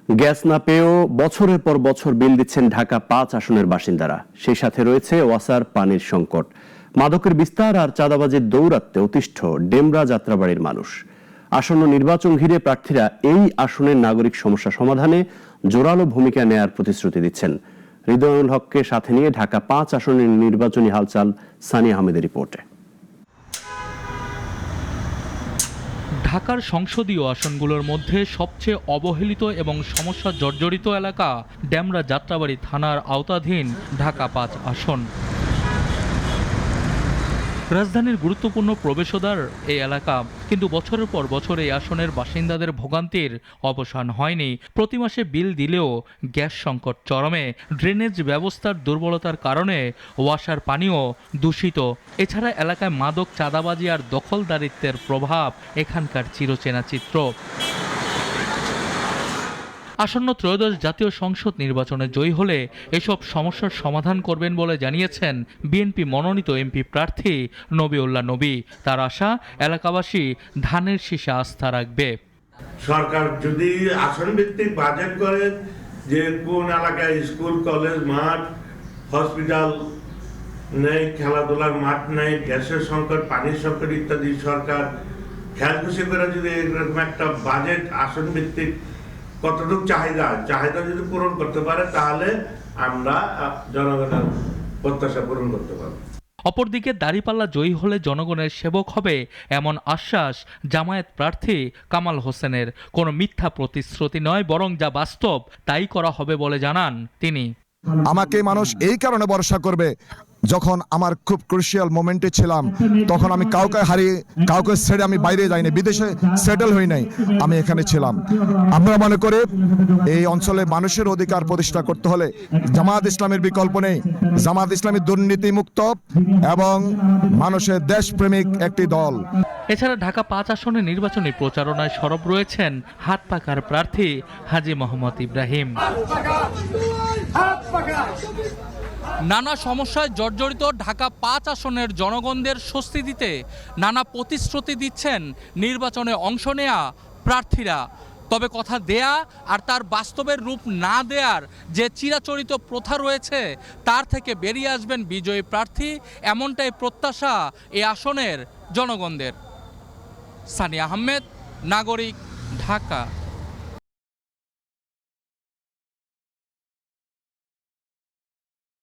Gas না পেয়েও বছরের পর বছর বিল দিচ্ছেন ঢাকা ৫ আসনের বাসিন্দারা। সেই সাথে রয়েছে ওয়াসার পানির সংকট, মাদকের বিস্তার আর চাঁদাবাজির দৌরাত্ম্যে অতিষ্ঠ ডেমরা যাত্রাবাড়ির মানুষ। আসন্ন নির্বাচন ঘিরে প্রার্থীরা এই আসনের নাগরিক সমস্যা সমাধানে জোরালো ভূমিকা নেয়ার প্রতিশ্রুতি দিচ্ছেন। হৃদয়ুল হককে সাথে নিয়ে ঢাকা ৫ আসনের নির্বাচনী হালচাল সানিয়া আহমেদের রিপোর্টে। ঢাকার সংসদীয় আসনগুলোর মধ্যে সবচেয়ে অবহেলিত এবং সমস্যা জর্জরিত এলাকা ডেমরা যাত্রাবাড়ি থানার আওতাধীন ঢাকা ৫ আসন। রাজধানীর গুরুত্বপূর্ণ প্রবেশদ্বার এই এলাকা, কিন্তু বছরের পর বছর এই আসনের বাসিন্দাদের ভোগান্তির অবসান হয়নি। প্রতি মাসে বিল দিলেও গ্যাস সংকট চরমে, ড্রেনেজ ব্যবস্থার দুর্বলতার কারণে ওয়াসার পানিও দূষিত। এছাড়া এলাকায় মাদক, চাঁদাবাজি আর দখলদারিত্বের প্রভাব এখানকার চিরচেনা চিত্র। আসন্ন ত্রয়োদশ জাতীয় সংসদ নির্বাচনে জয়ী হলে এসব সমস্যার সমাধান করবেন বলে জানিয়েছেন বিএনপি মনোনীত এমপি প্রার্থী নবীউল্লাহ নবী। তার আশা, এলাকাবাসী ধানের শীষে আস্থা রাখবে। সরকার যদি আসন ভিত্তিক বাজেট করে, যে কোন এলাকায় স্কুল, কলেজ, মাঠ, হসপিটাল নেই, খেলাধুলার মাঠ নেই, গ্যাসের সংকট, পানির সংকট ইত্যাদি সরকার খেয়াল খুশি করে যদি এরকম একটা বাজেট আসন ভিত্তিক কতটুকু চাহিদা যদি পূরণ করতে পারে, তাহলে আমরা জনগণের প্রত্যাশা পূরণ করতে পারব। অপরদিকে দাঁড়িপাল্লা জয়ী হলে জনগণের সেবক হবে এমন আশ্বাস জামায়াত প্রার্থী কামাল হোসেনের। কোনো মিথ্যা প্রতিশ্রুতি নয়, বরং যা বাস্তব তাই করা হবে বলে জানান তিনি। আমাকে মানুষ এই কারণে ভরসা করবে, যখন আমার খুব ক্রুশিয়াল মোমেন্টে ছিলাম তখন আমি কাউকে হারিয়ে, কাউকে ছেড়ে আমি বাইরে যাইনি, বিদেশে সেটেল হই নাই, আমি এখানে ছিলাম। আমরা মনে করি এই অঞ্চলে মানুষের অধিকার প্রতিষ্ঠা করতে হলে জামায়াত ইসলামের বিকল্প নেই। জামায়াত ইসলামী দুর্নীতিমুক্ত এবং মানুষের দেশপ্রেমিক একটি দল। এছাড়া ঢাকা ৫ আসনে নির্বাচনী প্রচারণায় সরব রয়েছেন হাতপাখার প্রার্থী হাজী মোহাম্মদ ইব্রাহিম। নানা সমস্যায় জর্জরিত ঢাকা ৫ আসনের জনগণদের স্বস্তি দিতে নানা প্রতিশ্রুতি দিচ্ছেন নির্বাচনে অংশ নেয়া প্রার্থীরা। তবে কথা দেয়া আর তার বাস্তবের রূপ না দেয়ার যে চিরাচরিত প্রথা রয়েছে, তার থেকে বেরিয়ে আসবেন বিজয়ী প্রার্থী, এমনটাই প্রত্যাশা এই আসনের জনগণদের। সানিয়া আহমেদ, নাগরিক, ঢাকা।